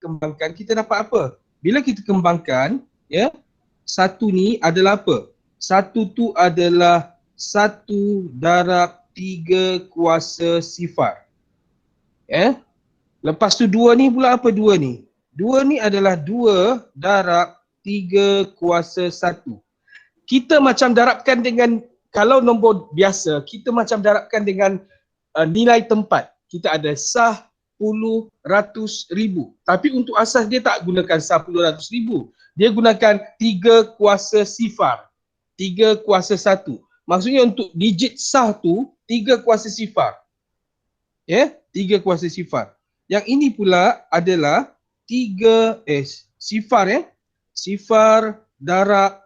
kembangkan, kita dapat apa? Bila kita kembangkan, ya, satu ni adalah apa? Satu tu adalah 1/3 kuasa sifar. Ya. Lepas tu 2 ni pula apa 2 ni? 2 ni adalah 2/3 kuasa 1. Kita macam darabkan dengan, kalau nombor biasa, kita macam darabkan dengan nilai tempat. Kita ada sah, puluh, ratus, ribu. Tapi untuk asas dia tak gunakan sah, puluh, ratus, ribu. Dia gunakan 3 kuasa sifar. 3 kuasa 1. Maksudnya untuk digit sah tu 3 kuasa sifar. Ya, 3 kuasa sifar. Yang ini pula adalah 3 sifar, ya. Sifar darab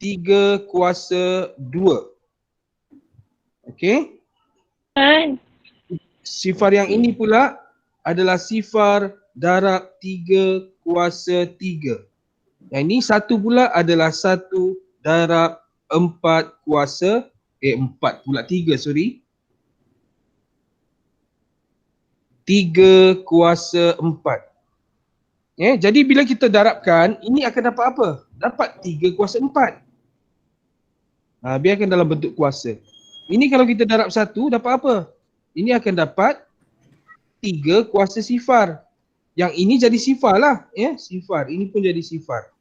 3 kuasa 2. Okey. Sifar yang ini pula adalah sifar darab 3 kuasa 3. Yang ini satu pula adalah 1 darab 4 kuasa 4 pula 3, sorry. 3 kuasa 4. Ya, jadi bila kita darabkan, ini akan dapat apa? Dapat 3 kuasa 4. Biarkan dalam bentuk kuasa. Ini kalau kita darab 1, dapat apa? Ini akan dapat 3 kuasa sifar. Yang ini jadi sifar lah. Ya, sifar. Ini pun jadi sifar.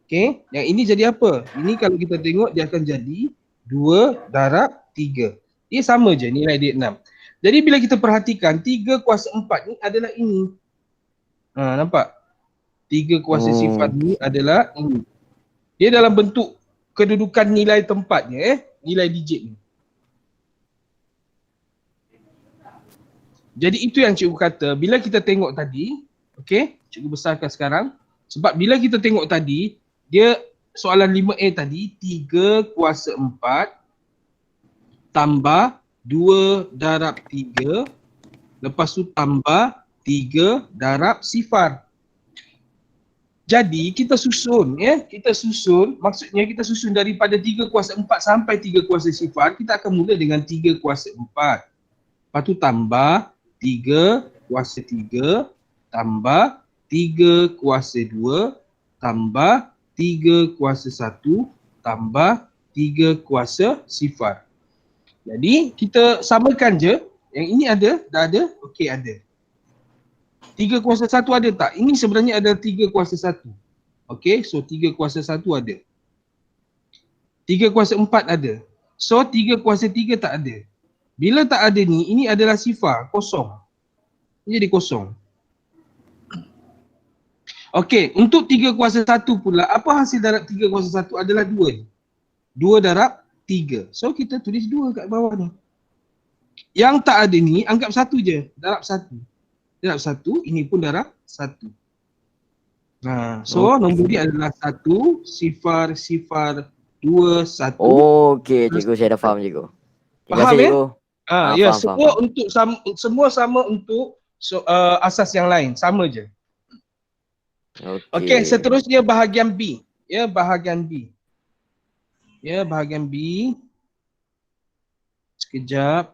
Okey, yang ini jadi apa? Ini kalau kita tengok, dia akan jadi 2 darab 3. Dia sama je, nilai dia 6. Jadi bila kita perhatikan 3 kuasa 4 ni adalah ini. Nampak? 3 kuasa sifar ni adalah ini. Dia dalam bentuk kedudukan nilai tempatnya, nilai digit ni. Jadi itu yang cikgu kata, bila kita tengok tadi, okey, cikgu besarkan sekarang. Sebab bila kita tengok tadi, dia soalan 5A tadi, 3 kuasa 4 tambah 2 darab 3, lepas tu tambah 3 darab sifar. Jadi kita susun, ya, kita susun, maksudnya kita susun daripada 3 kuasa 4 sampai 3 kuasa sifar, kita akan mula dengan 3 kuasa 4. Lepas tu tambah 3 kuasa 3, tambah 3 kuasa 2, tambah 3 kuasa 1, tambah 3 kuasa sifar. Jadi kita samakan je. Yang ini ada, dah ada, okey ada. 3 kuasa 1 ada tak? Ini sebenarnya ada 3 kuasa 1. Okey, so 3 kuasa 1 ada. 3 kuasa 4 ada. So 3 kuasa 3 tak ada. Bila tak ada ni, ini adalah sifar, kosong. Ini jadi kosong. Okey, untuk 3 kuasa 1 pula, apa hasil darab 3 kuasa 1 adalah 2 ni. 2 darab 3. So kita tulis 2 kat bawah ni. Yang tak ada ni, anggap 1 je. Darab 1. Darab 1, ini pun darab 1. So nombor dia adalah 1, sifar, sifar, 2, 1. Okey, cikgu, saya dah faham, cikgu. Terima Faham, kasih, ya? cikgu. Ya, Faham, semua faham. untuk semua sama untuk asas yang lain, sama je. Okey, seterusnya bahagian B. Ya, bahagian B. Ya, bahagian B. Sekejap.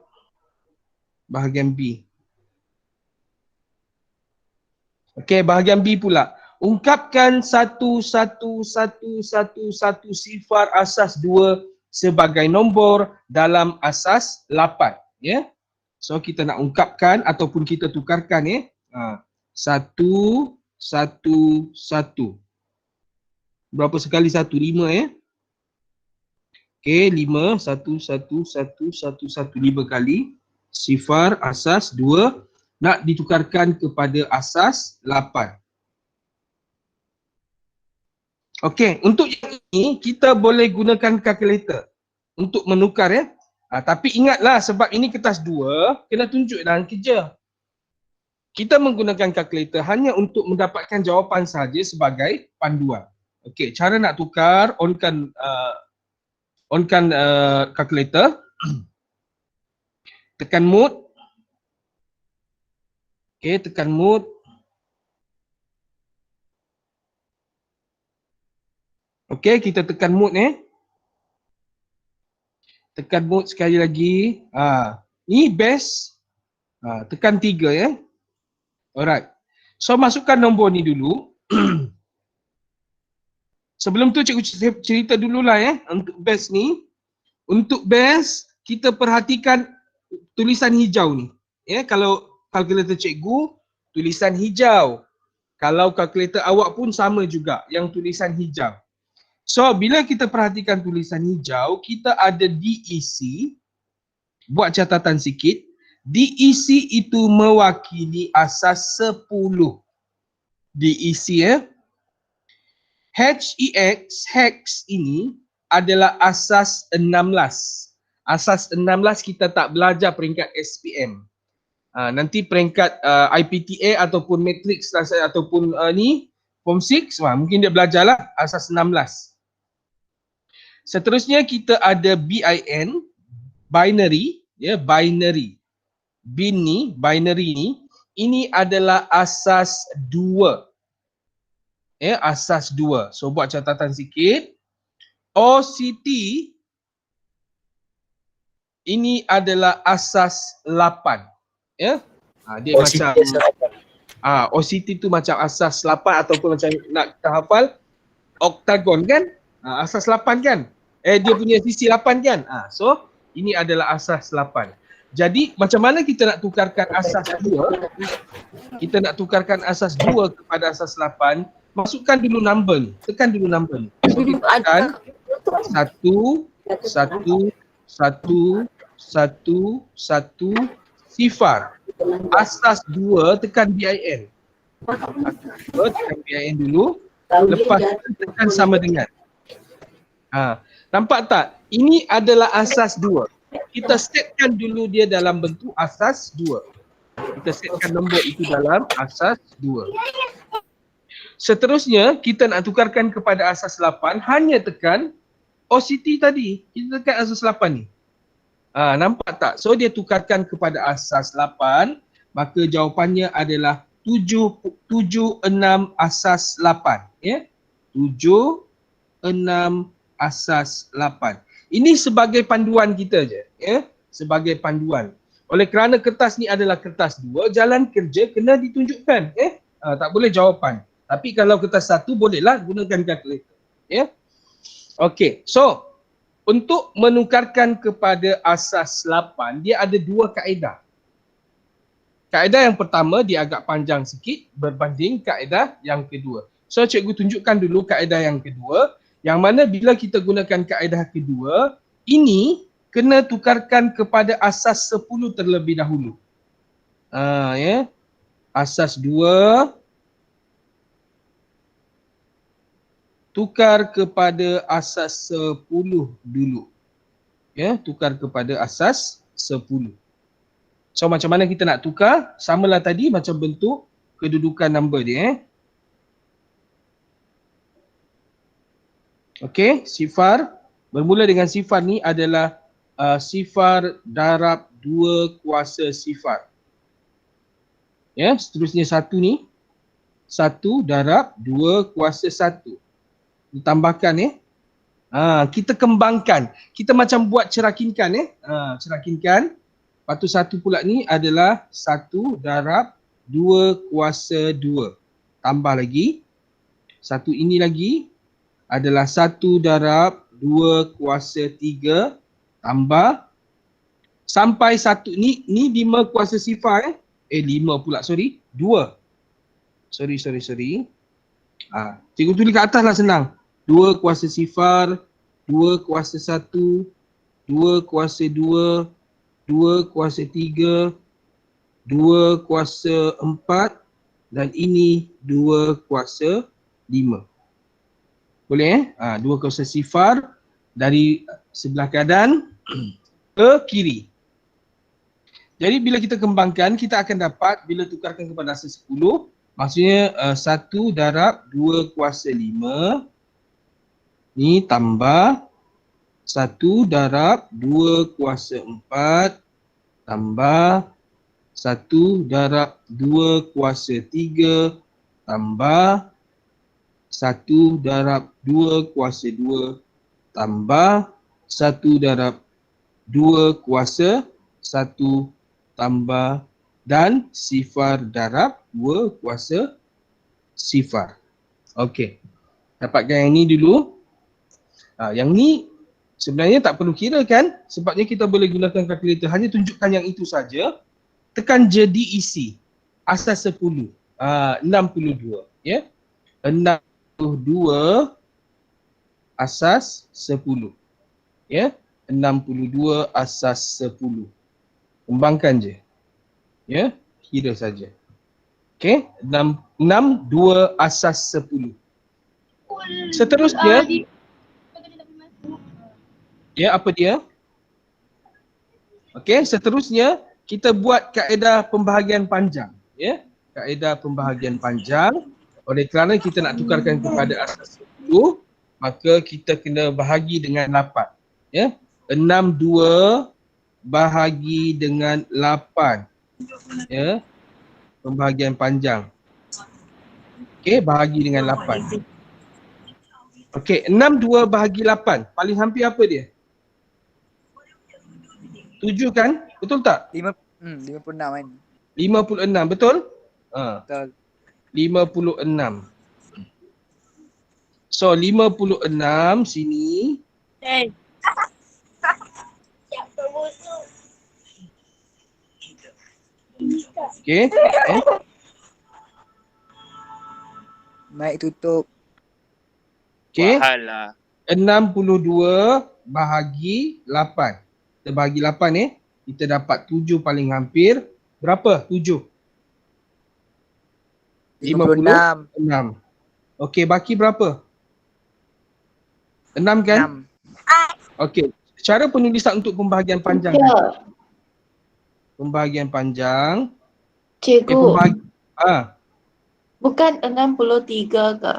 Bahagian B. Okey, bahagian B pula. Ungkapkan satu sifar asas 2 sebagai nombor dalam asas 8. Ya. So kita nak ungkapkan ataupun kita tukarkan, ya. 1, 1, 1. Berapa sekali 1? 5, ya. Okey, 5, 1, 1, 1, 1, 1, 5 kali. Sifar asas 2 nak ditukarkan kepada asas 8. Okey, untuk yang ini kita boleh gunakan kalkulator untuk menukar, ya. Tapi ingatlah, sebab ini kertas 2, kena tunjuk dalam kerja. Kita menggunakan kalkulator hanya untuk mendapatkan jawapan saja sebagai panduan. Okey, cara nak tukar, onkan kalkulator. Tekan mode. Okey, tekan mode. Okey, kita tekan mode, tekan mode sekali lagi. Ni best. Tekan 3, ya. Alright. So masukkan nombor ni dulu. Sebelum tu cikgu cerita dululah untuk base ni. Untuk base kita perhatikan tulisan hijau ni. Kalau kalkulator cikgu tulisan hijau. Kalau kalkulator awak pun sama juga yang tulisan hijau. So bila kita perhatikan tulisan hijau, kita ada DEC. Buat catatan sikit. DEC itu mewakili asas 10. DEC Hex ini adalah asas 16. Asas 16 kita tak belajar peringkat SPM. Nanti peringkat IPTA ataupun matrix ataupun ni form 6 mungkin dia belajarlah asas 16. Seterusnya kita ada BIN, binary, binary. Bin ni, binary ni, ini adalah asas 2. Asas 2. So buat catatan sikit. OCT ini adalah asas 8. Dia OCT macam OCT tu macam asas 8 ataupun macam nak kita hafal oktagon kan? Asas 8 kan? Dia punya sisi 8 kan? So ini adalah asas 8. Jadi macam mana kita nak tukarkan asas 2? Kita nak tukarkan asas 2 kepada asas 8. Masukkan dulu number ni. Tekan dulu number ni. So kita tekan 1 sifar. Asas 2 tekan BIN. Tekan BIN dulu. Lepas tekan sama dengan. Nampak tak? Ini adalah asas 2. Kita setkan dulu dia dalam bentuk asas 2. Kita setkan nombor itu dalam asas 2. Seterusnya kita nak tukarkan kepada asas 8, hanya tekan OCT tadi. Kita tekan asas 8 ni. Nampak tak? So dia tukarkan kepada asas 8, maka jawapannya adalah 76 asas 8. 76 asas 8. Ini sebagai panduan kita je. Sebagai panduan. Oleh kerana kertas ni adalah kertas 2, jalan kerja kena ditunjukkan. Tak boleh jawapan. Tapi kalau kertas 1 bolehlah gunakan kalkulator. Okey. So untuk menukarkan kepada asas 8, dia ada 2 kaedah. Kaedah yang pertama dia agak panjang sikit berbanding kaedah yang kedua. So cikgu tunjukkan dulu kaedah yang kedua, yang mana bila kita gunakan kaedah kedua, ini kena tukarkan kepada asas 10 terlebih dahulu. Asas 2 tukar kepada asas 10 dulu. Tukar kepada asas 10. So macam mana kita nak tukar? Samalah tadi macam bentuk kedudukan number dia. Okey, sifar. Bermula dengan sifar ni adalah sifar darab 2 kuasa sifar. Seterusnya 1 ni. 1 darab 2 kuasa 1. Ditambahkan kita kembangkan. Kita macam buat cerakinkan cerakinkan. Lepas tu 1 pula ni adalah 1 darab 2 kuasa 2. Tambah lagi. 1 ini lagi adalah 1 darab 2 kuasa 3 tambah sampai 1 ni 5 kuasa sifar 5 pula 2. Sorry. Cikgu tulis kat atas lah senang. 2 kuasa sifar, 2 kuasa 1, 2 kuasa 2, 2 kuasa 3, 2 kuasa 4 dan ini 2 kuasa 5. Boleh 2 kuasa sifar dari sebelah kanan ke kiri. Jadi bila kita kembangkan, kita akan dapat bila tukarkan kepada asas 10, maksudnya 1 darab 2 kuasa 5 ni tambah 1 darab 2 kuasa 4 tambah 1 darab 2 kuasa 3 tambah 1 darab 2 kuasa 2 tambah 1 darab 2 kuasa 1 tambah dan sifar darab 2 kuasa sifar. Okey. Dapatkan yang ni dulu. Yang ni sebenarnya tak perlu kira kan? Sebabnya kita boleh gunakan kalkulator. Hanya tunjukkan yang itu saja. Tekan je diisi. Asas 10. 62. Ya. 62 asas 10. Ya. 62 asas 10. Kembangkan je. Ya. Kira saja. Okey. 62 asas 10. Seterusnya. Ya, apa dia? Okey, seterusnya kita buat kaedah pembahagian panjang. Ya. Kaedah pembahagian panjang. Oleh kerana kita nak tukarkan kepada asas 10, maka kita kena bahagi dengan 8. Ya. 62 bahagi dengan 8. Ya. Pembahagian panjang. Okey, bahagi dengan 8. Okey, 62 bahagi 8. Paling hampir apa dia? 7 kan? Betul tak? 56 kan? 56, betul? Betul. 56. So 56 sini. Okey. Mic tutup. Okey. Mahal lah. 62 bahagi 8. Kita bahagi 8 kita dapat 7 paling hampir. Berapa? 7. 56. 6. Okey, baki berapa? 6 kan? 6. Okey. Cara penulisan untuk pembahagian panjang. Pembahagian panjang. Cikgu, Ah, bukan 63 ke?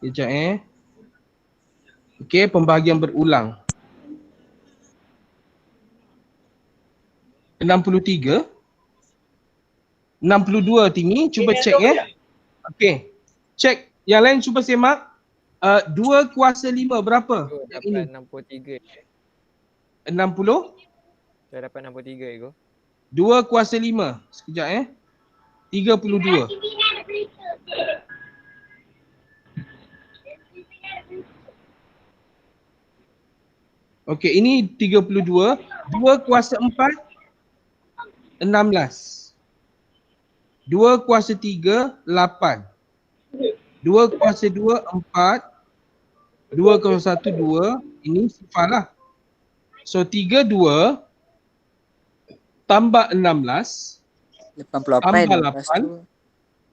kejap Okey, pembahagian berulang. 63. 62 tinggi, cuba cek Okey. Cek. Yang lain cuba semak. 2 kuasa 5 berapa? Yang ini. Dapat 63. 60. Saya dapat 63 Ego. 2 kuasa 5. Sekejap 32. Okey, ini 32. 2 kuasa 4. 16. 2 kuasa 3. 8. 2 kuasa 2. 4. 2 kuasa 1. 2. Ini sifar lah. So 32 tambah 16 88. tambah Lepas 8 tu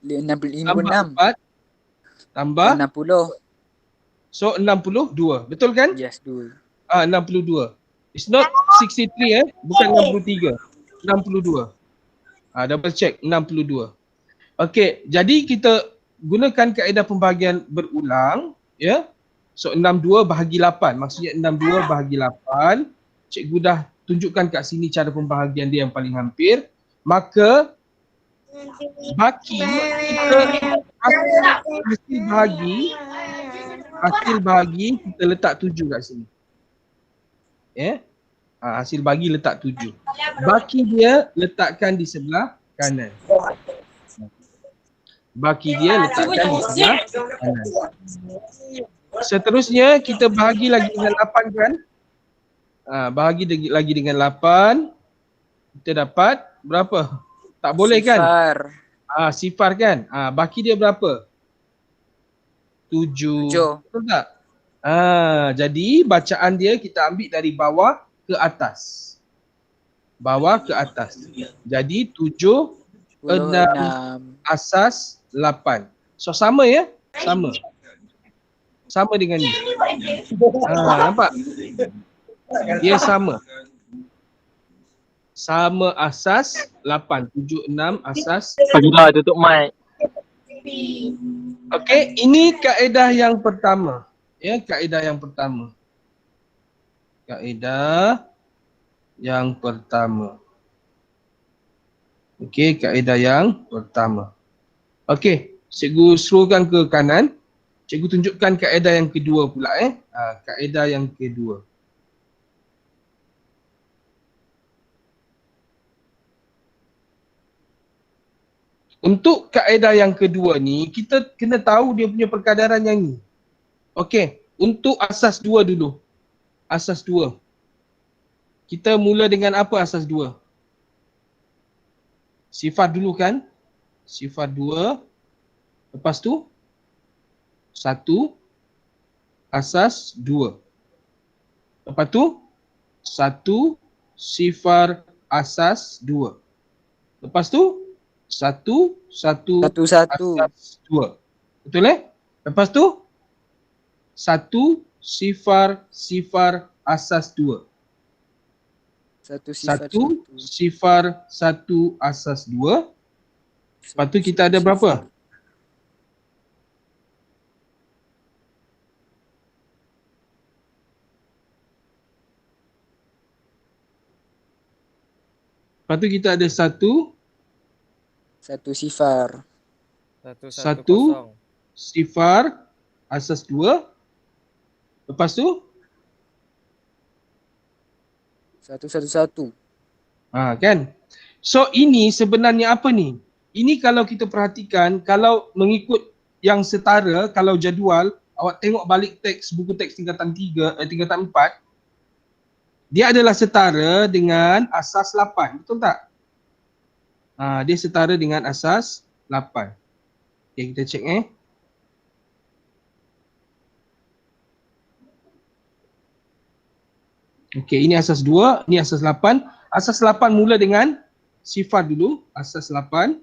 56. tambah 4 tambah 60. so 62. Betul kan? Yes, dul. 62. It's not 63 bukan 63. 62. Double check 62. Okey, jadi kita gunakan kaedah pembahagian berulang, ya. So 62 bahagi 8. Maksudnya 62 bahagi 8. Cikgu dah tunjukkan kat sini cara pembahagian dia yang paling hampir. Maka baki kita hasil bahagi kita letak 7 kat sini. Ya. Hasil bahagi letak 7. Baki dia letakkan di sebelah kanan. Baki dia letakkan di sebelah kanan. Seterusnya kita bahagi lagi dengan 8 kan? Bahagi lagi dengan 8. Kita dapat berapa? Tak boleh kan? Sifar. Sifar kan? Baki dia berapa? 7. 7. Betul tak? Jadi bacaan dia kita ambil dari bawah ke atas. Bawah ke atas. Jadi 7, 6 asas 8. So sama ya? Sama. Sama dengan ni. Nampak? Dia sama. Sama asas 8. 7, 6 asas. Pergilah tutup mic. Okey, ini kaedah yang pertama. Ya, kaedah yang pertama. Kaedah yang pertama. Okey, kaedah yang pertama. Okey, cikgu scrollkan ke kanan. Cikgu tunjukkan kaedah yang kedua pula kaedah yang kedua. Untuk kaedah yang kedua ni, kita kena tahu dia punya perkadaran yang ni. Okey, untuk asas 2 dulu. Asas 2. Kita mula dengan apa asas 2? Sifar dulu kan? Sifar 2. Lepas tu 1 asas 2. Lepas tu 1 sifar asas 2. Lepas tu 1 Satu-satu. asas 2. Betul Lepas tu 1 sifar asas 2. Satu sifar 1 sifar 1 asas 2. Lepas tu kita ada berapa? Lepas tu kita ada 1 Satu sifar. Satu, Satu. kosong. sifar asas 2. Lepas tu Satu. kan. So ini sebenarnya apa ni? Ini kalau kita perhatikan, kalau mengikut yang setara, kalau jadual, awak tengok balik teks, buku teks tingkatan 3, tingkatan 4, dia adalah setara dengan asas 8, betul tak? Dia setara dengan asas 8. Okay, kita cek Okay, ini asas 2, ini asas 8. Asas 8 mula dengan sifar dulu, asas 8.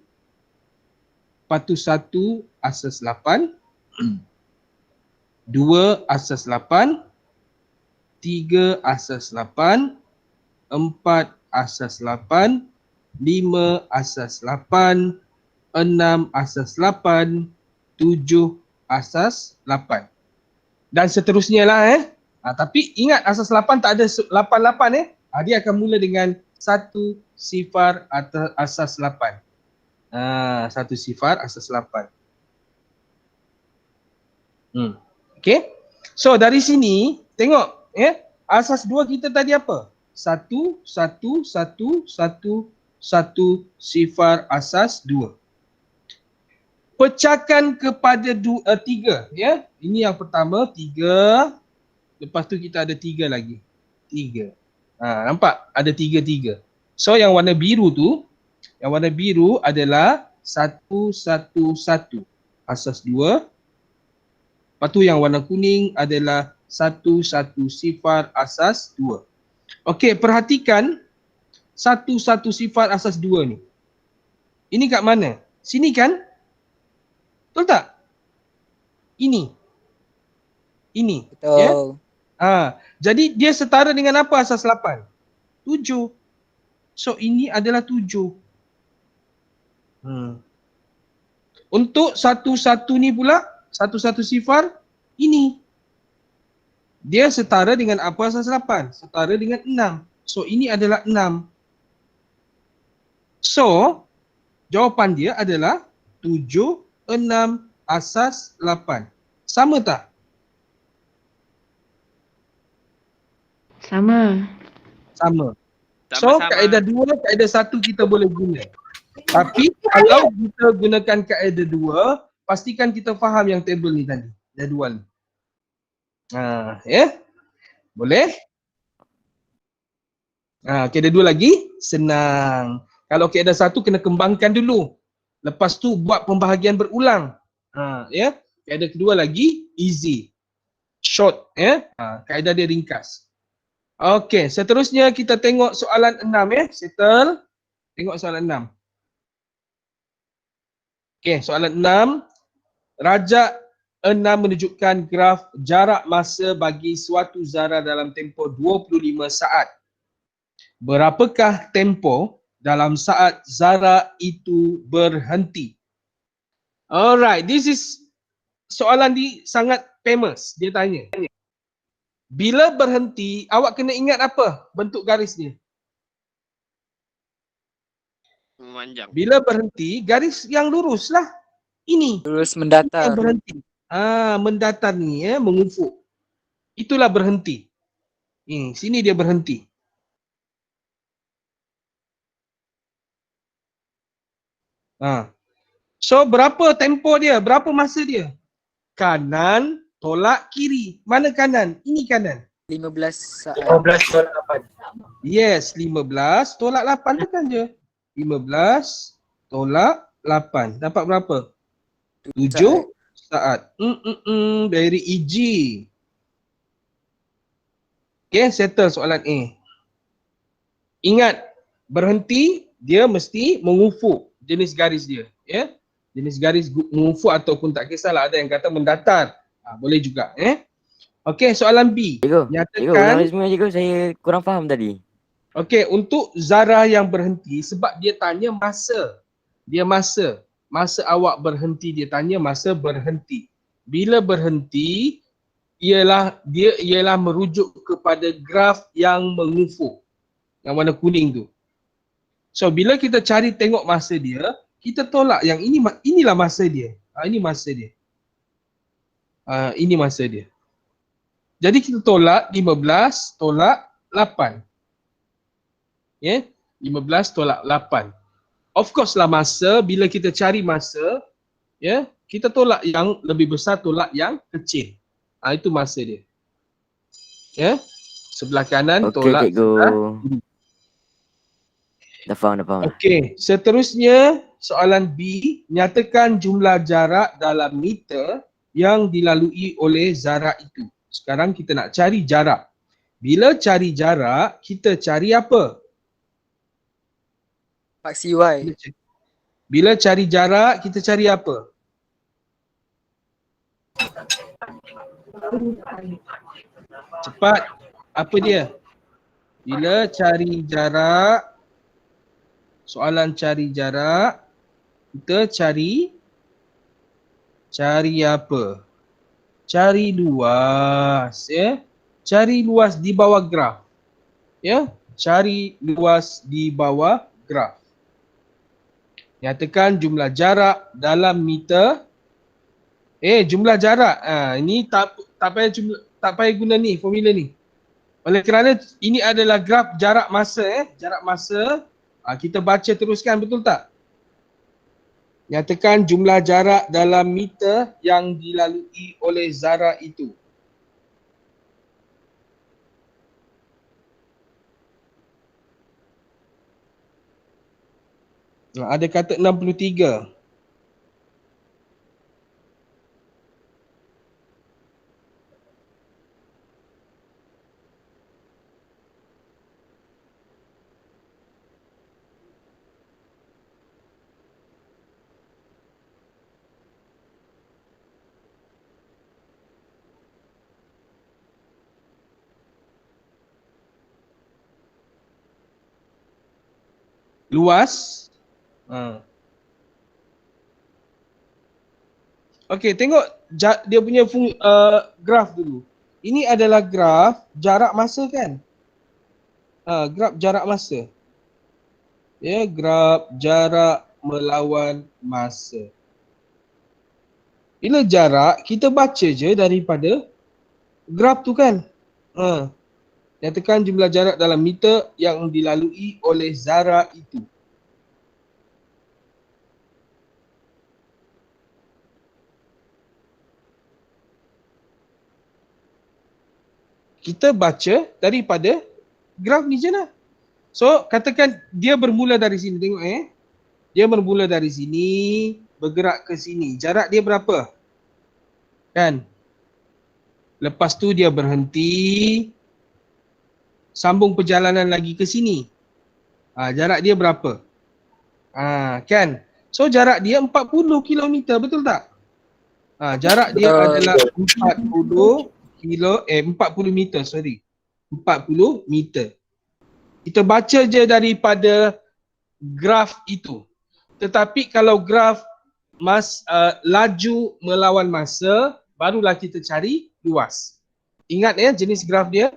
Lepas tu 1 asas 8. 2 asas 8. 3 asas 8. 4 asas 8. 5 asas 8. 6 asas 8. 7 asas 8. Dan seterusnya lah tapi ingat asas 8 tak ada 8-8 dia akan mula dengan 1 sifar atas asas 8. 1 sifar asas 8. Okay. So dari sini tengok asas 2 kita tadi apa? 1 sifar asas 2. Pecahkan kepada 3 Ini yang pertama 3. Lepas tu kita ada 3 lagi. 3. Nampak? Ada 3. So yang warna biru tu, yang warna biru adalah 1 asas 2. Lepas tu yang warna kuning adalah 1 sifar asas 2. Okey, perhatikan 1 sifar asas 2 ni. Ini kat mana? Sini kan? Betul tak? Ini. Betul. Jadi dia setara dengan apa asas 8? 7. So ini adalah 7. Untuk 1 ni pula, 1 sifar ini. Dia setara dengan apa asas 8? Setara dengan 6. So ini adalah 6. So jawapan dia adalah 7, 6 asas 8. Sama tak? Sama. Sama. So kaedah 2, kaedah 1 kita boleh guna. Tapi kalau kita gunakan kaedah 2, pastikan kita faham yang table ni tadi, jadual ni. Boleh? Kaedah 2 lagi senang. Kalau kaedah 1 kena kembangkan dulu. Lepas tu buat pembahagian berulang. Kaedah kedua lagi easy. Short kaedah dia ringkas. Okey, seterusnya kita tengok soalan 6 Settle. Tengok soalan 6. Okey, soalan 6. Rajak 6 menunjukkan graf jarak masa bagi suatu zarah dalam tempoh 25 saat. Berapakah tempoh dalam saat zarah itu berhenti? Alright, this is soalan ni sangat famous. Dia tanya. Bila berhenti, awak kena ingat apa bentuk garis dia? Memanjang. Bila berhenti, garis yang lurus lah. Ini. Terus Yang mendatar. berhenti. Mendatar ni mengufuk. Itulah berhenti. Sini dia berhenti. So berapa tempoh dia? Berapa masa dia? Kanan tolak kiri. Mana kanan? Ini kanan. 15 saat. 15 tolak 8. Yes, 15 tolak 8 tekan je. 15 tolak 8. Dapat berapa? 7 saat. Very easy. Okay, settle soalan A. Ingat, berhenti dia mesti mengufuk jenis garis dia. Ya, jenis garis mengufuk ataupun tak kisahlah, ada yang kata mendatar. Boleh juga. Okey, soalan B. Cikgu, Nyatakan, ulang semua cikgu, saya kurang faham tadi. okey, untuk zarah yang berhenti sebab dia tanya masa. Dia masa awak berhenti, dia tanya masa berhenti. Bila berhenti ialah merujuk kepada graf yang mengufuk. Yang warna kuning tu. So bila kita cari tengok masa dia, kita tolak yang inilah masa dia. Ini masa dia. Ini masa dia. Jadi kita tolak 15 tolak 8. Ya, 15 tolak 8. Of course lah masa, bila kita cari masa, ya, kita tolak yang lebih besar, tolak yang kecil. Itu masa dia. Ya. Sebelah kanan Okey tolak cikgu. Dah faham. Okey, seterusnya soalan B, nyatakan jumlah jarak dalam meter yang dilalui oleh zarah itu. Sekarang kita nak cari jarak. Bila cari jarak, kita cari apa? Paksi Y. Bila cari jarak, kita cari apa? Cepat. Apa dia? Bila cari jarak, soalan cari jarak, kita cari apa? Cari luas, ya. Cari luas di bawah graf. Ya, cari luas di bawah graf. Nyatakan jumlah jarak dalam meter. Jumlah jarak. Ini tak payah guna ni formula ni. Oleh kerana ini adalah graf jarak masa, jarak masa. Kita baca teruskan, betul tak? Nyatakan jumlah jarak dalam meter yang dilalui oleh zarah itu. Ada kata 63. Luas. Okey, tengok dia punya graf dulu. Ini adalah graf jarak masa kan? Graf jarak masa. Ya, graf jarak melawan masa. Bila jarak, kita baca je daripada graf tu kan? Nyatakan jumlah jarak dalam meter yang dilalui oleh zarah itu. Kita baca daripada graf ni je lah. So, katakan dia bermula dari sini. Tengok Dia bermula dari sini, bergerak ke sini. Jarak dia berapa? Kan? Lepas tu dia berhenti, sambung perjalanan lagi ke sini. Jarak dia berapa? Kan? So jarak dia 40 km, betul tak? Jarak dia adalah 40 meter, sorry. 40 meter. Kita baca je daripada graf itu. Tetapi kalau graf laju melawan masa, barulah kita cari luas. Ingat jenis graf dia.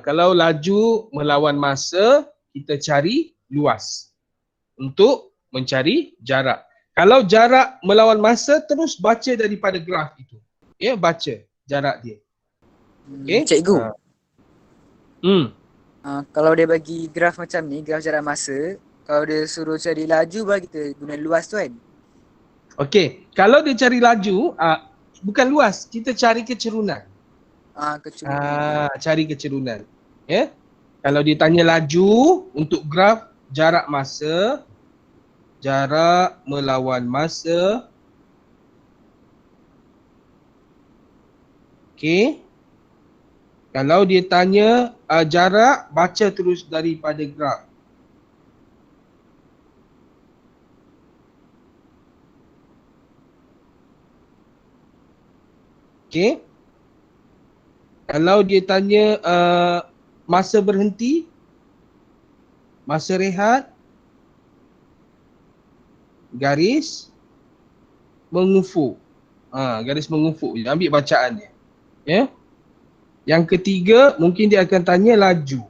Kalau laju melawan masa, kita cari luas untuk mencari jarak. Kalau jarak melawan masa, terus baca daripada graf itu. Baca jarak dia. Cikgu. Kalau dia bagi graf macam ni, graf jarak masa, kalau dia suruh cari laju, baru kita guna luas tu kan? Okey, kalau dia cari laju, bukan luas, kita cari kecerunan. Kecuali. Cari kecerunan. Ya. Kalau dia tanya laju untuk graf jarak masa, jarak melawan masa. Okey. Kalau dia tanya jarak, baca terus daripada graf. Okey. Kalau dia tanya masa berhenti, masa rehat, garis mengufuk. Garis mengufuk je. Ambil bacaan dia. Ya. Yang ketiga, mungkin dia akan tanya laju.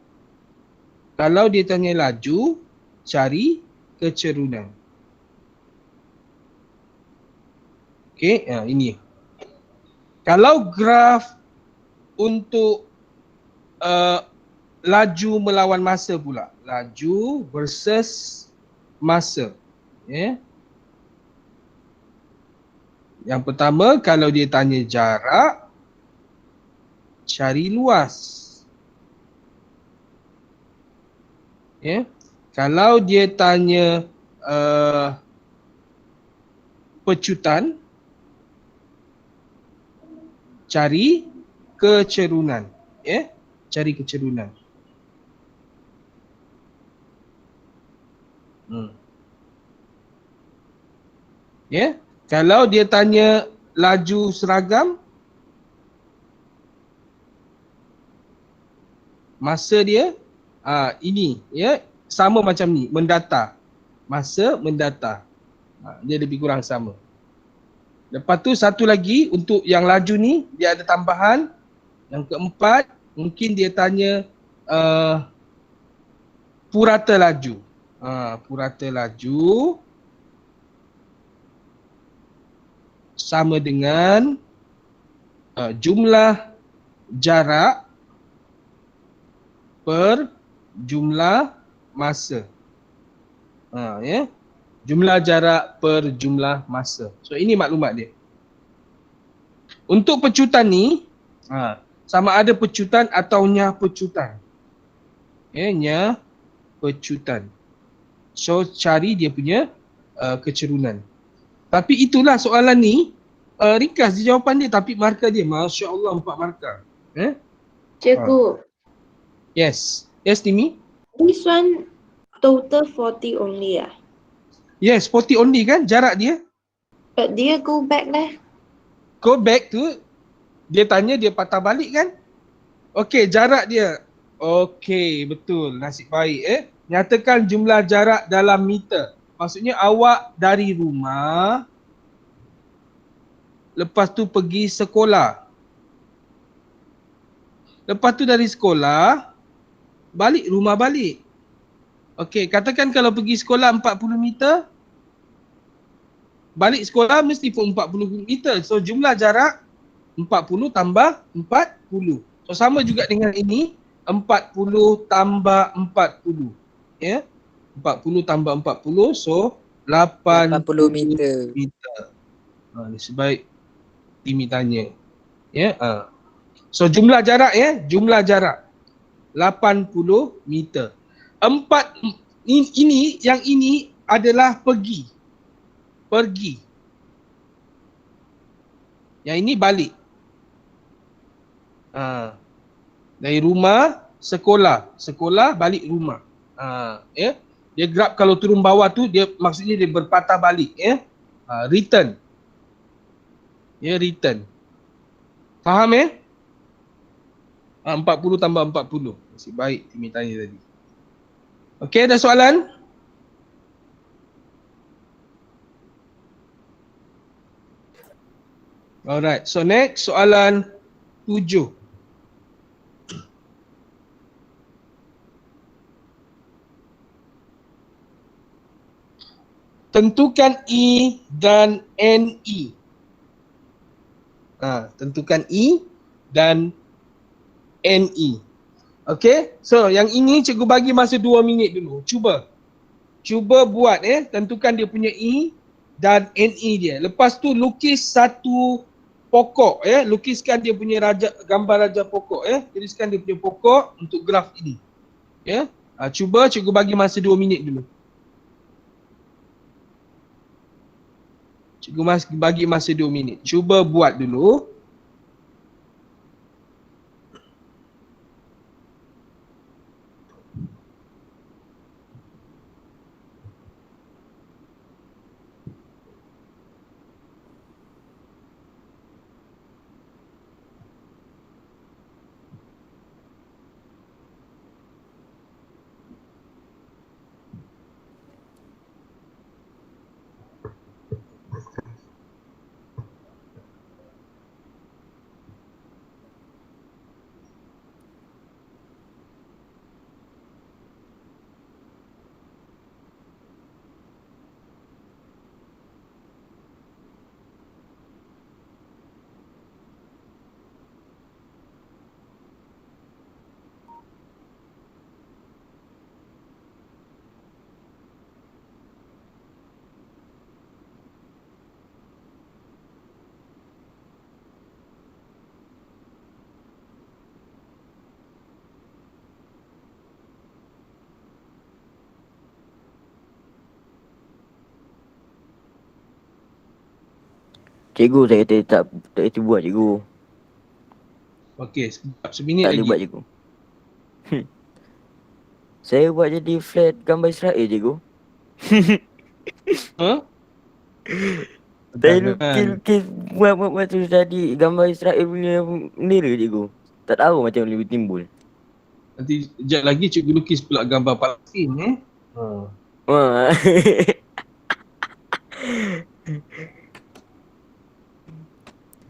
Kalau dia tanya laju, cari kecerunan. Okey, ini. Kalau graf untuk laju melawan masa pula. Laju versus masa. Ya. Yang pertama, kalau dia tanya jarak, cari luas. Ya. Kalau dia tanya pecutan, cari kecerunan. Ya, cari kecerunan. Ya, kalau dia tanya laju seragam, masa dia ini ya, sama macam ni, mendata. Masa mendata. Dia lebih kurang sama. Lepas tu satu lagi untuk yang laju ni dia ada tambahan. Yang keempat, mungkin dia tanya purata laju. Purata laju sama dengan jumlah jarak per jumlah masa. Ya. Jumlah jarak per jumlah masa. So ini maklumat dia. Untuk pecutan ni, sama ada pecutan atau nyah pecutan. Ya, nyah pecutan. So cari dia punya kecerunan. Tapi itulah soalan ni, ringkas di jawapan dia tapi markah dia, Masya Allah 4 markah. Cikgu, Yes. Yes, Timi? this one total 40 only ah. Yes, 40 only kan jarak dia. But dia go back lah. Go back tu, dia tanya dia patah balik kan? Okey, jarak dia. Okey, betul. Nasib baik Nyatakan jumlah jarak dalam meter. Maksudnya awak dari rumah, lepas tu pergi sekolah. Lepas tu dari sekolah, balik rumah balik. Okey, katakan kalau pergi sekolah 40 meter, balik sekolah mesti pun 40 meter. So jumlah jarak 40 tambah 40. So sama juga dengan ini, 40 tambah 40. Ya. 40 tambah 40, so 80 meter. Nasib baik Timi tanya. Ya. So jumlah jarak jumlah jarak 80 meter. Yang ini adalah pergi. Yang ini balik. Dari rumah sekolah balik rumah. Ya. Dia grab kalau turun bawah tu dia maksudnya dia berpatah balik return. Ya, return. Faham 40 tambah 40. Nasib baik Timi tanya tadi. Okey, ada soalan? Alright, so next soalan 7. Tentukan E dan NE. Tentukan E dan NE. Okay, so yang ini cikgu bagi masa 2 minit dulu. Cuba buat tentukan dia punya E dan NE dia. Lepas tu lukis satu pokok lukiskan dia punya gambar raja pokok tuliskan dia punya pokok untuk graf ini. Cuba cikgu bagi masa 2 minit dulu. Cikgu bagi masa 2 minit. Cuba buat dulu. Cikgu saya kata tak itu buat cikgu. Okey, seminit Tak lagi. boleh buat cikgu. Saya buat jadi flat gambar Israel cikgu. Saya lukis buat tu jadi gambar Israel punya bendera cikgu. Tak tahu macam boleh timbul. Nanti sekejap lagi cikgu lukis pula gambar Palestin Wah.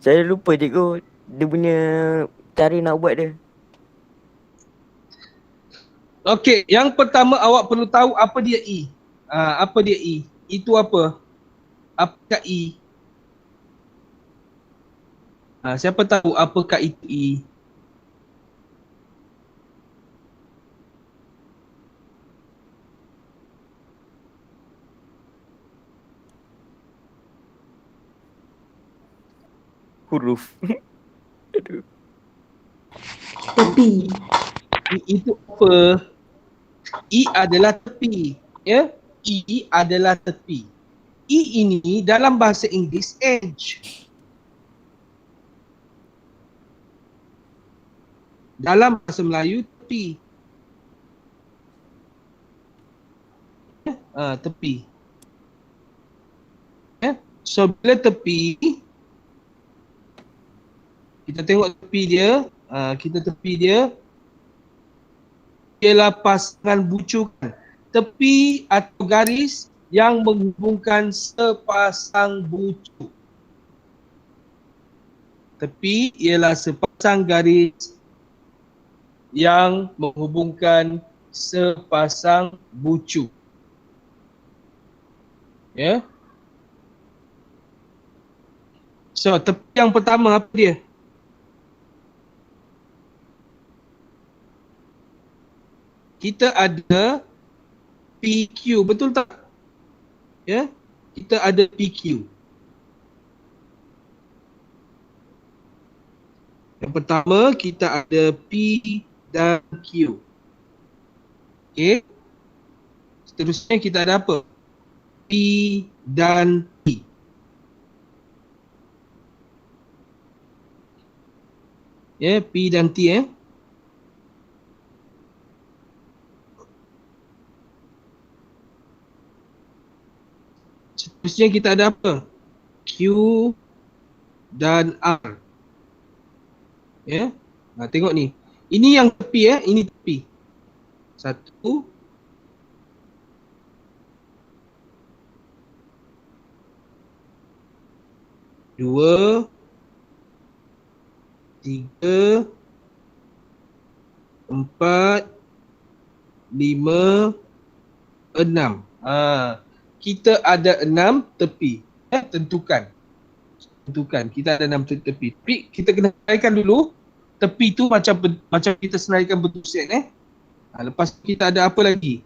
Saya lupa cikgu dia punya cara nak buat dia. Okey, yang pertama awak perlu tahu apa dia E. Apa dia E? Itu apa? Apakah E? Siapa tahu apakah itu E? Huruf. Aduh. Tepi. Itu apa? E adalah tepi. E adalah tepi. E ini dalam bahasa Inggeris edge. Dalam bahasa Melayu tepi. Tepi. So bila tepi, kita tengok tepi dia, ialah pasangan bucukan. Tepi atau garis yang menghubungkan sepasang bucu. Tepi ialah sepasang garis yang menghubungkan sepasang bucu. So, tepi yang pertama apa dia? Kita ada PQ, betul tak? Kita ada PQ. Yang pertama kita ada P dan Q. Okey. Seterusnya kita ada apa? P dan T. P dan T Seterusnya kita ada apa? Q dan R. Tengok ni. Ini yang tepi ini tepi. 1 2 3 4 5 6. Kita ada 6 tepi. Tentukan. Kita ada 6 tepi. Tapi kita kena senaraikan dulu. Tepi tu macam kita senaraikan bentuk set lepas kita ada apa lagi?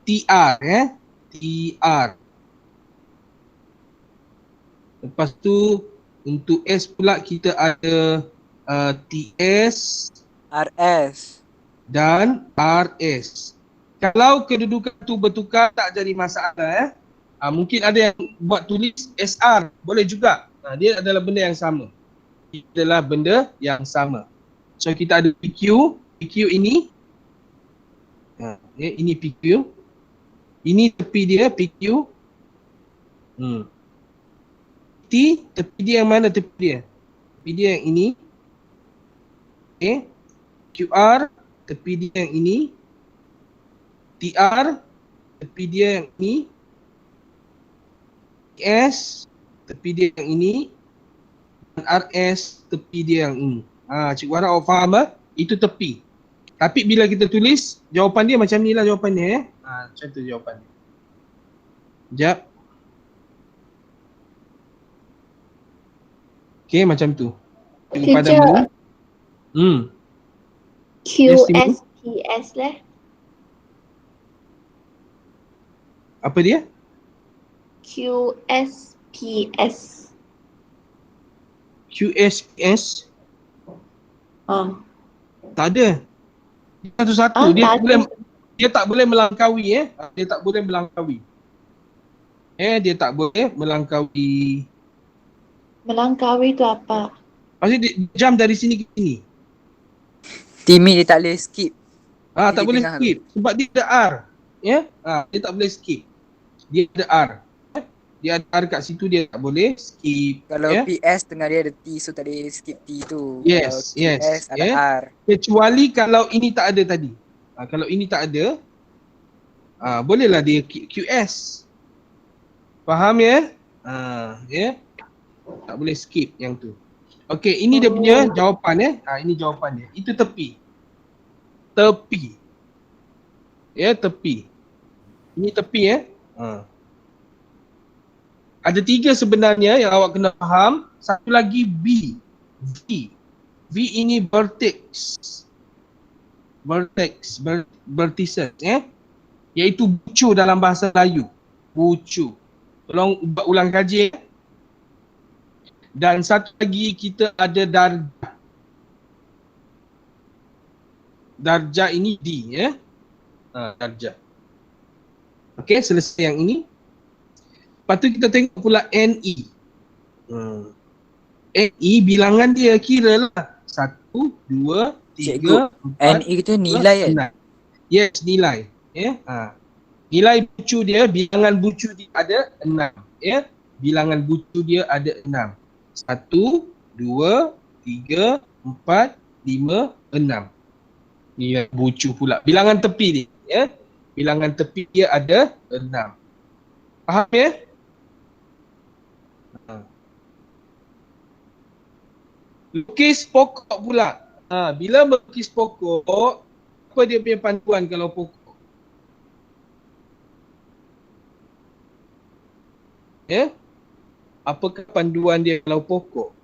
TR TR. Lepas tu untuk S pula kita ada TS RS. dan RS. Kalau kedudukan tu bertukar tak jadi masalah mungkin ada yang buat tulis SR, boleh juga. Dia adalah benda yang sama. Dia adalah benda yang sama. So kita ada PQ, PQ ini ini PQ. Ini tepi dia PQ. T, tepi dia yang mana tepi dia? Tepi dia yang ini. Okay. QR, tepi dia yang ini. TR, tepi dia yang ini. S, tepi dia yang ini. Dan RS, tepi dia yang ini. Cikgu harap awak faham itu tepi. Tapi bila kita tulis, jawapan dia macam ni lah jawapan dia macam tu jawapan dia. Sekejap. Okay, macam tu. Cikgu padam dulu. QSPS lah. Apa dia? QSPS. QSPS? Tak ada. Satu-satu. Dia tak boleh melangkaui Dia tak boleh melangkaui. Dia tak boleh melangkaui. Melangkaui tu apa? Maksudnya dia jump dari sini ke sini. Timmy dia tak boleh skip. Tak Dia boleh tengah skip. Sebab dia ada R. Dia tak boleh skip. Dia ada R. Dia ada R kat situ, dia tak boleh skip. Kalau PS tengah dia ada T, so tak boleh skip T tu. Yes, Kalau QS ada R. Kecuali kalau ini tak ada tadi. Kalau ini tak ada, bolehlah dia QS. Faham ya? Tak boleh skip yang tu. Okey, ini dia punya jawapan ini jawapan dia. Itu tepi. Tepi. Tepi. Ini tepi Ada 3 sebenarnya yang awak kena faham. Satu lagi B. V. V ini vertex. Vertex, vertices iaitu bucu dalam bahasa Melayu. Bucu. Tolong ulang kaji Dan satu lagi kita ada darjah. Darjah ini D darjah. Okey, selesai yang ini. Lepas tu kita tengok pula NE. NE bilangan dia kira lah 1, 2, 3, 4, NE itu nilai 6. Yes, nilai. Nilai bucu dia, bilangan bucu dia ada 6. Bilangan bucu dia ada 6. 1, 2, 3, 4, 5, 6. Nilai bucu pula. Bilangan tepi dia. Bilangan tepi dia ada 6. Faham ya? Lukis pokok pula. Bila melukis pokok, apa dia punya panduan kalau pokok? Apakah panduan dia kalau pokok?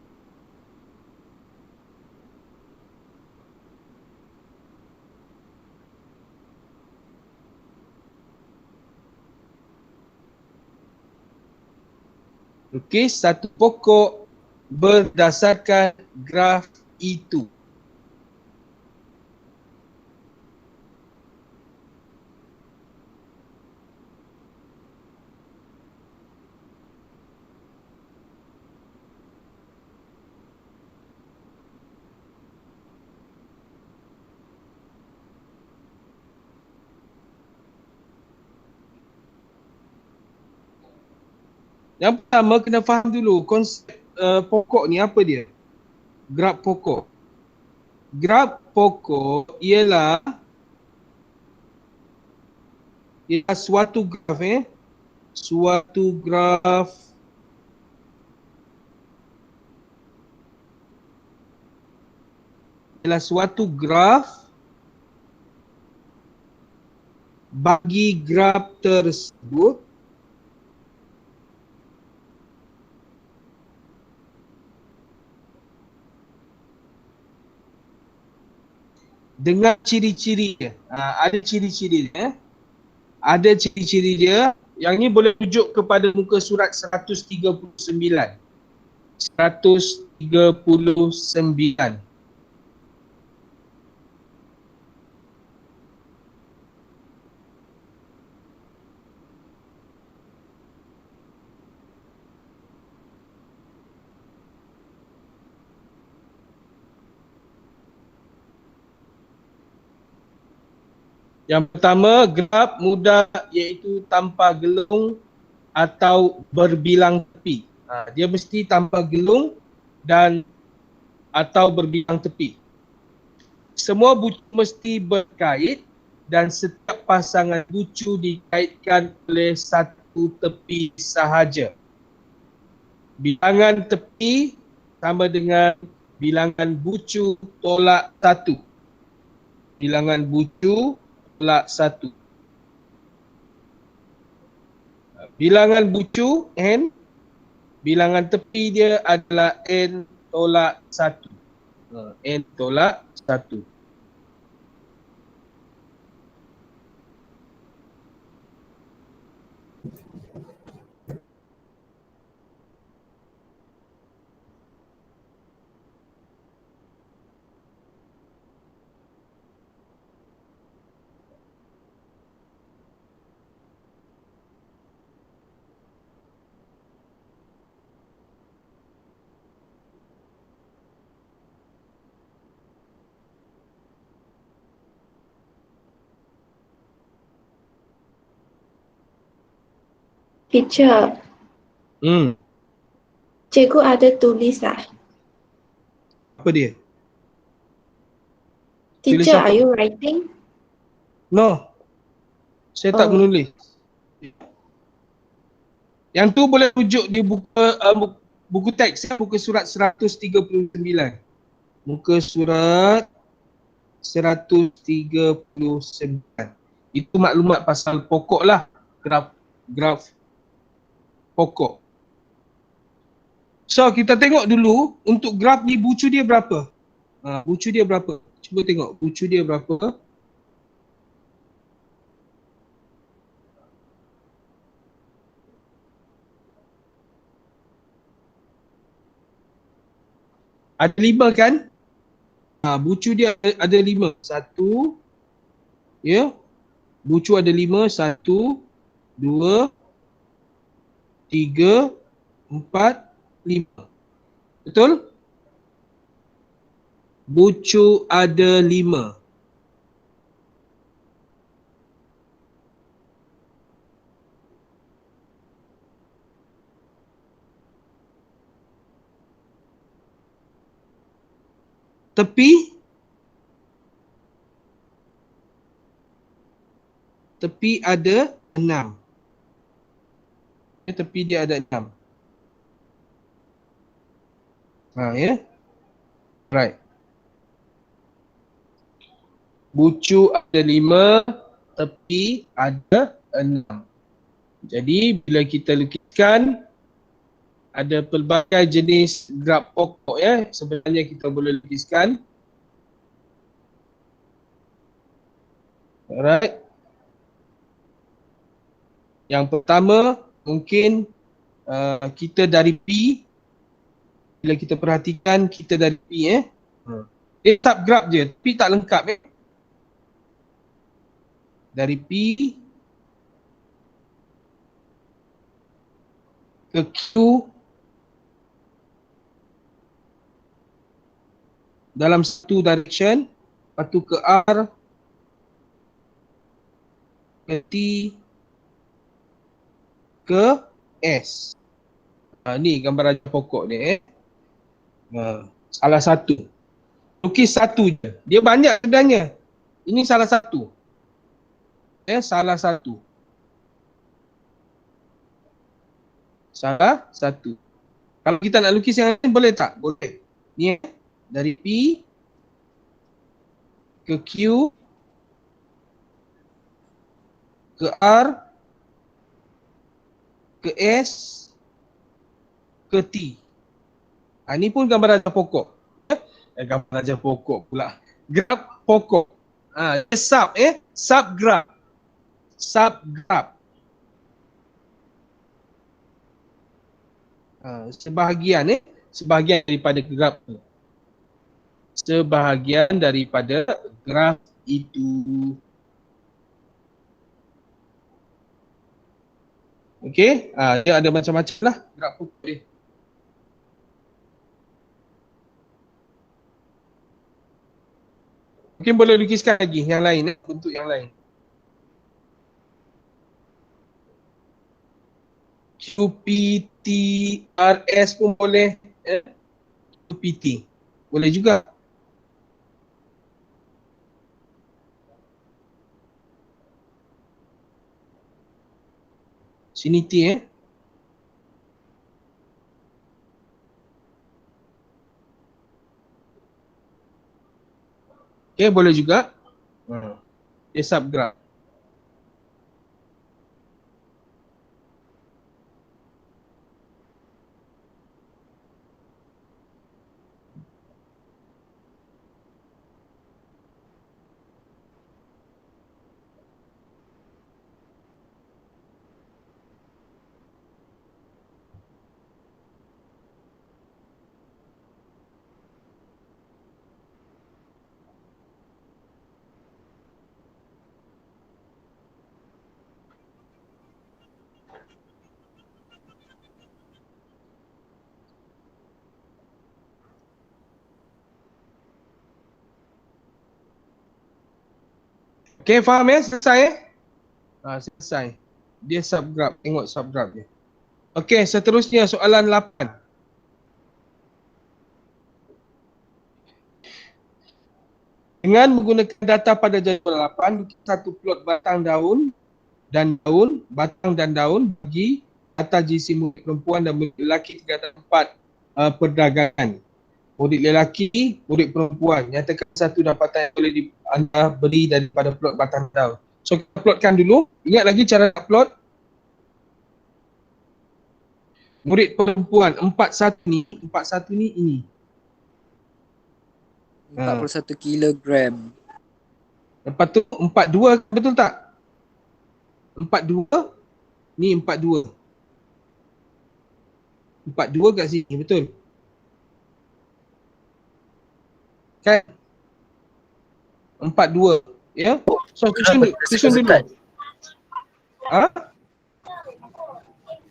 Lukis satu pokok berdasarkan graf itu. Yang pertama kena faham dulu konsep pokok ni apa dia? Graf pokok. Graf pokok ialah suatu graf suatu graf ialah suatu graf bagi graf tersebut dengan ciri-ciri dia. Ada ciri-ciri dia. Ada ciri-ciri dia. Yang ni boleh rujuk kepada muka surat 139. 139. Yang pertama, graf mudah iaitu tanpa gelung atau berbilang tepi. Dia mesti tanpa gelung dan atau berbilang tepi. Semua bucu mesti berkait dan setiap pasangan bucu dikaitkan oleh satu tepi sahaja. Bilangan tepi sama dengan bilangan bucu tolak 1. Bilangan bucu tolak 1. Bilangan bucu N, bilangan tepi dia adalah N tolak 1. N tolak 1. Teacher, cikgu ada tulis lah. Apa dia? Tulis Teacher, apa? are you writing? No. Saya tak Oh. menulis. Yang tu boleh rujuk di buku teks, muka surat 139. Muka surat 139. Itu maklumat pasal pokok lah. Graf pokok. So kita tengok dulu untuk graf ni bucu dia berapa. Bucu dia berapa? Cuba tengok bucu dia berapa. Ada 5 kan? Bucu dia ada 5. 1, ya. Bucu ada 5. 1, 2, 3, 4, 5. Betul? Bucu ada 5. Tepi ada 6. Tepi dia ada 6. Ya. Right. Bucu ada 5, tepi ada 6. Jadi bila kita lukiskan ada pelbagai jenis graf pokok ya. Sebenarnya kita boleh lukiskan. Alright. Yang pertama mungkin kita dari P. Bila kita perhatikan kita dari P dia tab graf je, P tak lengkap Dari P ke Q dalam satu direction, lepas tu ke R, ke T, ke S. Ni gambar raja pokok ni salah satu. Lukis satu je. Dia banyak sebenarnya. Ini salah satu. Salah satu. Salah satu. Kalau kita nak lukis yang lain boleh tak? Boleh. Ni dari P ke Q ke R ke S ke T. Ni pun gambar raja pokok. Gambar raja pokok pula. Graf pokok. Sub graf. Sub graf. Sebahagian sebahagian daripada graf tu. Sebahagian daripada graf itu. Okey, dia ada macam-macam lah graf pokok dia. Mungkin boleh lukiskan lagi yang lain, bentuk yang lain. QPTRS pun boleh. QPT boleh juga. Sini T Okay, boleh juga. Dia subgraph. Okay, faham ya? Selesai selesai. Dia subgraph, tengok subgraph dia. Okay, seterusnya soalan 8. Dengan menggunakan data pada jadual 8, bikin satu plot batang daun dan daun, batang dan daun bagi data GC murid perempuan dan murid lelaki tingkatan 4 perdagangan. Murid lelaki, murid perempuan. Nyatakan satu dapatan yang boleh anda beri daripada plot batang daun. So kita plotkan dulu. Ingat lagi cara nak plot. Murid perempuan 41 ni ini. 41 kilogram. Lepas tu 42 betul tak? 42 ni 42. 42 kat sini betul. Kan? 42 ya. So susun dulu.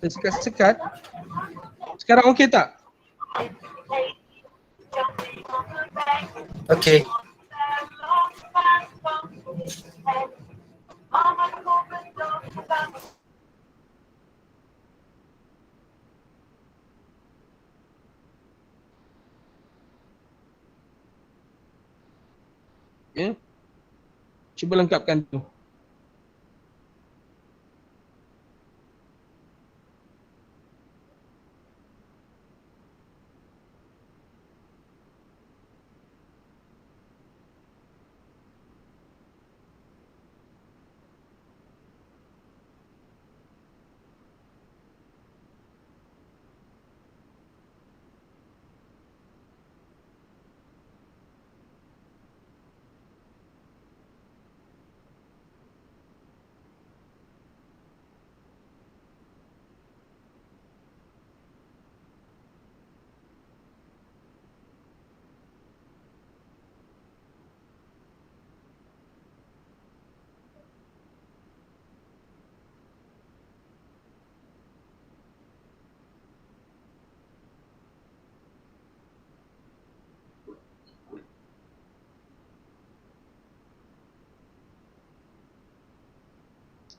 Sekat-sekat. Sekarang okey tak? Okey. Ya. Cuba lengkapkan tu.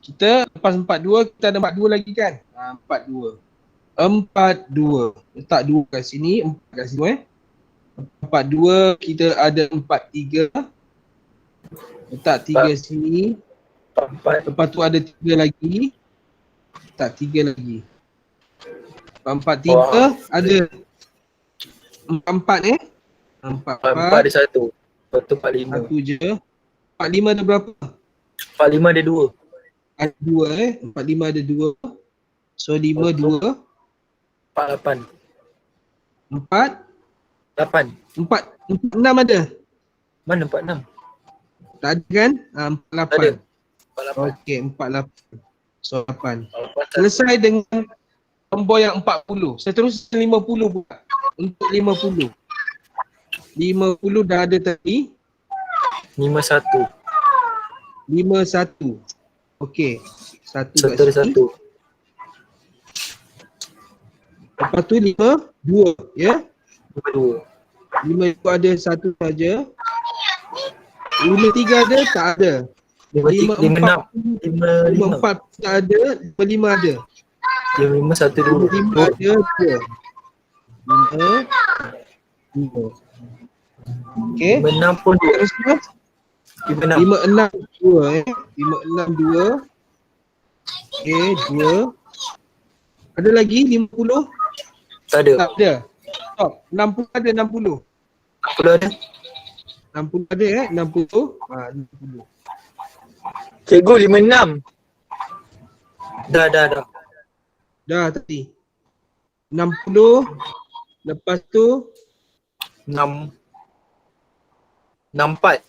Kita lepas 42 kita ada 42 lagi kan? 42. 42. Letak 2 kat sini, 4 kat sini 42 kita ada 43. Letak 3 sini. 4. Lepas tu ada 3 lagi. Letak 3 lagi. 43 ada 44 4 ada 1. Lepas tu 45. Satu je. 45 ada berapa? 45 ada 2. Ada 2 45 ada 2. So 5 2 48. 4 8. 6 ada. Mana 46? Tak ada kan? 48. Ada. 48. Okey, 48. So 8. 48. Selesai dengan nombor yang 40. Seterusnya 50 pula. untuk 50. 50 dah ada tadi. 51. 51. Okey. Satu kat Satu ada sini. satu. Lepas tu 5, 2. Ya. 52. 5 itu ada satu saja. 53 ada? Tak ada. 56. 54 55. tak ada. 55 ada. 55 satu dulu. 55 ada 2. 5, 2. Okey. 56 pun 2. Terusnya 56. 56 2 56 2. Okey, 2. Ada lagi 50? Tak ada. Tak ada. Stop. 60 ada 60. 60 ada. 60 ada 60. 60. Cikgu 56. Dah. Dah tadi. 60. Lepas tu 6. 64.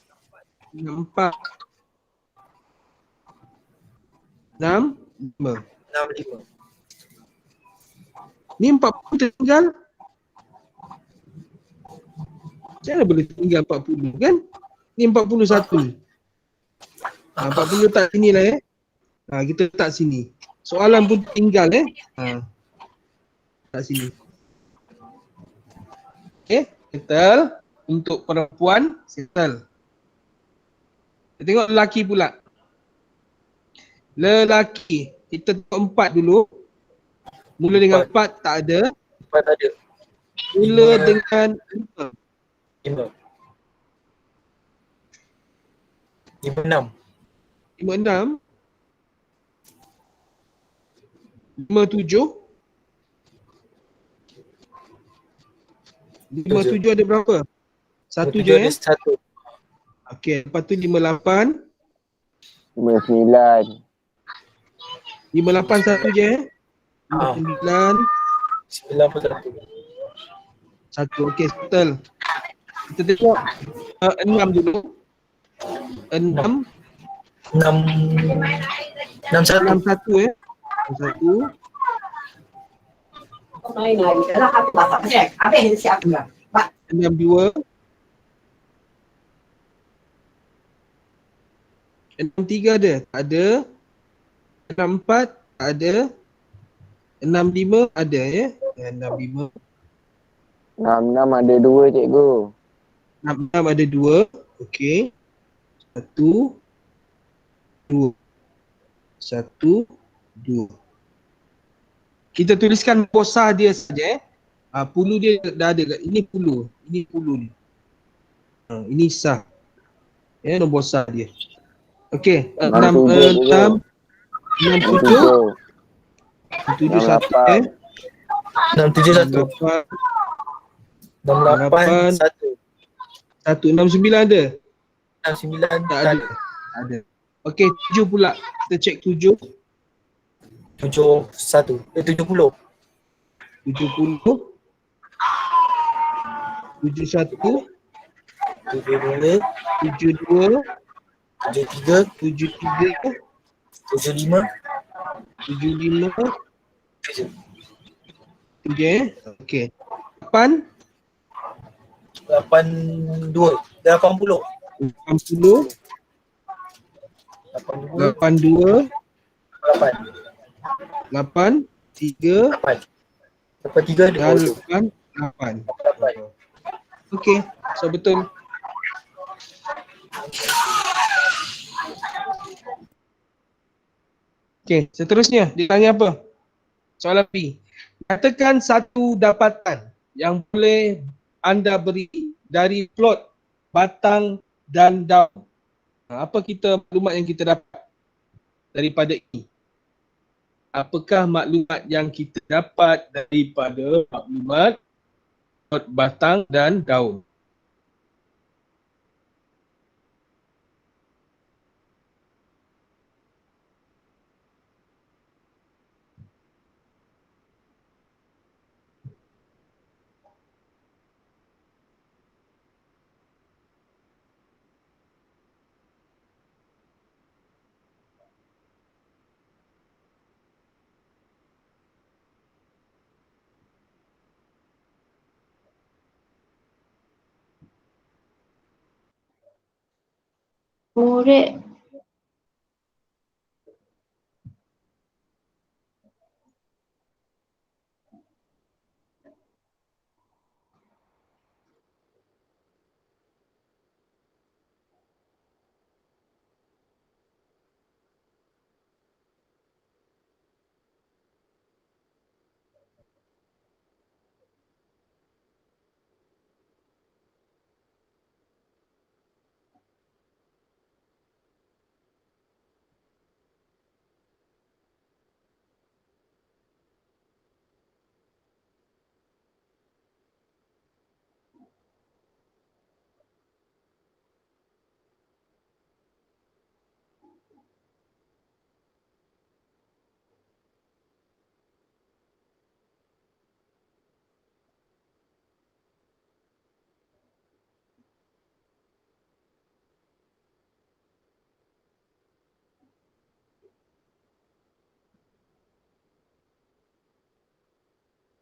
64. 6, 5. 65. Ni 40 tertinggal. Macam mana boleh tinggal 40 kan? Ni 41 ni. 40 tak sini lah kita letak sini. Soalan pun tinggal tak sini. Okay, settle. Untuk perempuan, settle. Kita tengok lelaki pula. Lelaki, kita tengok 4 dulu. Mula dengan 4 tak ada. 4 tak ada. Mula 5. dengan 5. 56. 56. 57. 57 ada berapa? Satu je Ada satu. Okey, lepas tu 58. 59. 58 satu je 59. 9 pun satu. Satu, okey, settle. Kita tengok 6 dulu. 6. 6. 61. 6 satu 1. Main lagi. Kalau aku bapak cek, apa yang siap enggak? 6 2. 6 3 ada? Tak ada. 6 4 tak ada. 6 5 ada 6 5. 66 ada 2 cikgu. 6 6 ada 2. Okey. 1 2. 1 2. Kita tuliskan bosa dia saja pulu dia dah ada. Ini pulu. Ini pulu ni. Ini sah. Nombor sah dia. Okey. 6 6 7 7 1 671. 68 1. 1 6 9 ada? 69 Tak ada. Ada. Okey, 7 pula. Kita cek 7. 71. 70. 70. 71. 72. 72. 73. 73. 75. 75. 7. 7 Okey. 8. 82. 80. 80. 82. 8. 8. 3. 8. Sampai 3 ada Dan 8. 8. Okey. So betul. Okey, seterusnya dia tanya apa? Soalan B. Katakan satu dapatan yang boleh anda beri dari plot, batang dan daun. Apa maklumat yang kita dapat daripada ini? Apakah maklumat yang kita dapat daripada maklumat plot, batang dan daun? murid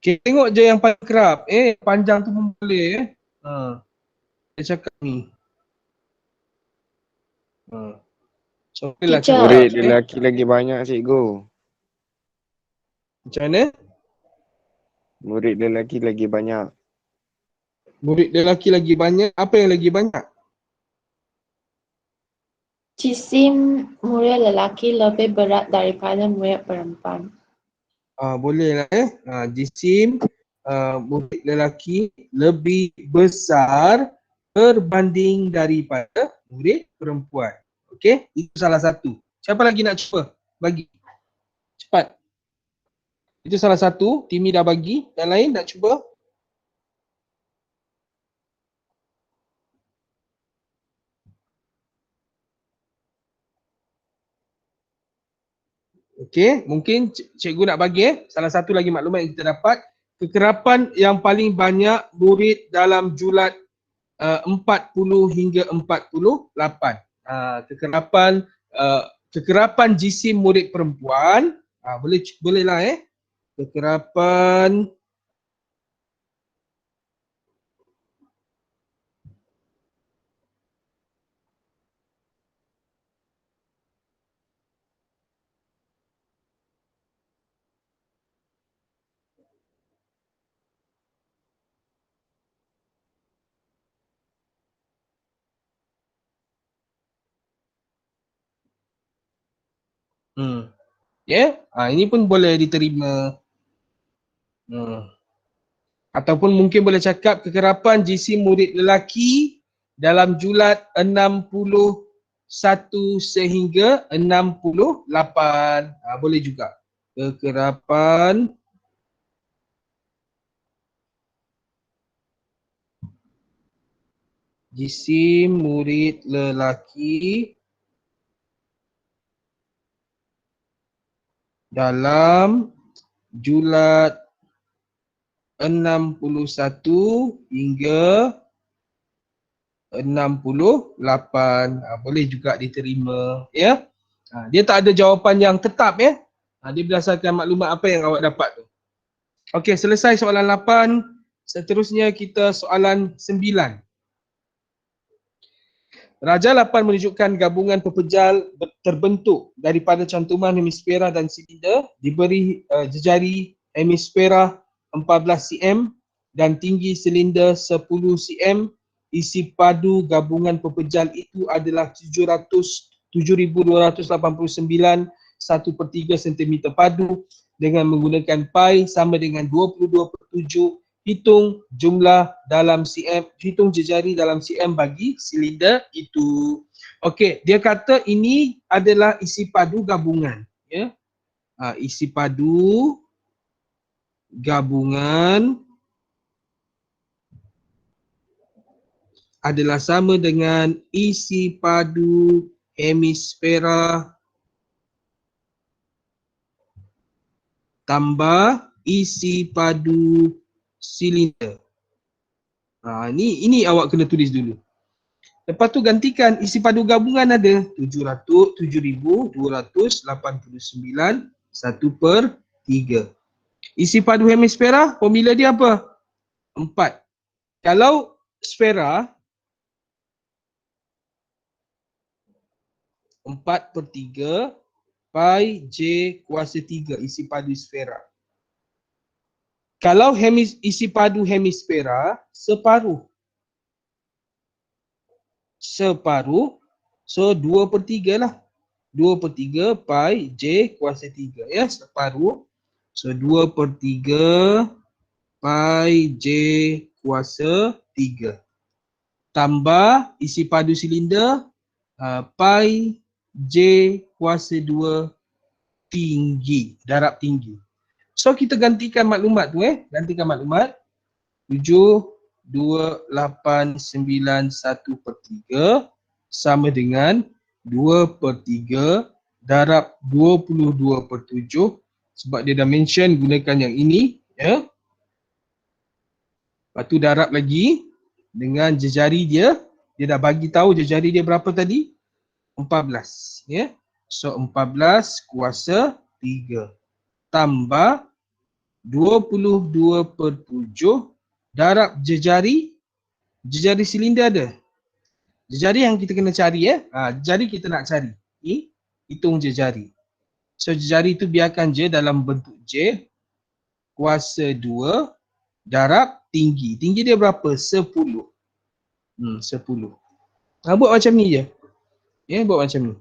Okay, tengok je yang paling kerap. Panjang tu pun boleh Dia cakap ni. So, boleh lah Teacher. cakap. Murid lelaki lagi banyak cikgu. Macam mana? Murid lelaki lagi banyak. Murid lelaki lagi banyak. Apa yang lagi banyak? jisim murid lelaki lebih berat daripada murid perempuan. Boleh lah jisim murid lelaki lebih besar berbanding daripada murid perempuan. Okey, itu salah satu. Siapa lagi nak cuba? Bagi. Cepat. Itu salah satu. Timi dah bagi. Yang lain nak cuba? Okey, mungkin cikgu nak bagi salah satu lagi maklumat yang kita dapat. Kekerapan yang paling banyak murid dalam julat 40 hingga 48. Kekerapan jisim murid perempuan, bolehlah kekerapan ini pun boleh diterima. Ataupun mungkin boleh cakap kekerapan jisim murid lelaki dalam julat 61 sehingga 68. Boleh juga. Kekerapan jisim murid lelaki dalam julat 61 hingga 68. Boleh juga diterima ya. Dia tak ada jawapan yang tetap ya. Dia berdasarkan maklumat apa yang awak dapat tu. Okey, selesai soalan 8. Seterusnya kita soalan 9. Raja 8 menunjukkan gabungan pepejal terbentuk daripada cantuman hemisfera dan silinder diberi jejari hemisfera 14 cm dan tinggi silinder 10 cm. Isi padu gabungan pepejal itu adalah 7,289 1/3 cm padu dengan menggunakan pi sama dengan 22/7. Hitung jumlah dalam cm, hitung jejari dalam cm bagi silinder itu. Okey, dia kata ini adalah isi padu gabungan ya. Isi padu gabungan adalah sama dengan isi padu hemisfera tambah isi padu silinder. Ini awak kena tulis dulu. Lepas tu gantikan isi padu gabungan ada 7,289 1/3. Isi padu hemisfera, formula dia apa? 4. Kalau sfera 4/3 pi J kuasa 3 isi padu sfera. Kalau isi padu hemisfera, separuh. So 2/3 lah. 2/3 pi J kuasa 3 ya, separuh. So 2/3 pi J kuasa 3 tambah isi padu silinder pi J kuasa 2 tinggi, darab tinggi. So kita gantikan maklumat tu gantikan maklumat 72891/3 sama dengan 2/3 darab 22/7 sebab dia dah mention gunakan yang ini ya. Lepas tu darab lagi dengan jejari dia dah bagi tahu jejari dia berapa tadi? 14 ya. So 14 kuasa 3 tambah 22/7 darab jejari silinder ada. Jejari yang kita kena cari jejari kita nak cari. Hitung jejari. So jejari tu biarkan je dalam bentuk J kuasa 2 darab tinggi. Tinggi dia berapa? 10. 10. Buat macam ni je. Ya, buat macam ni.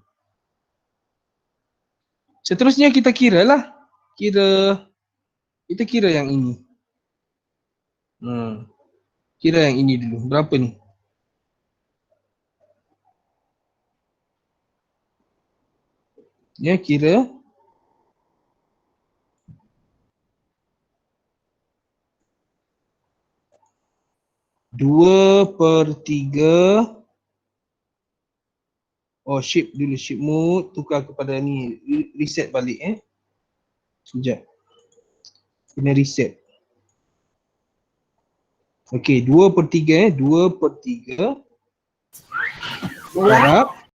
Seterusnya kita kira lah. Kita kira yang ini. Kira yang ini dulu. Berapa ni? Ya, kira 2/3. Shift dulu, shift mode, tukar kepada ni, reset balik sekejap. Kena reset. Okey, 2/3 2/3 darab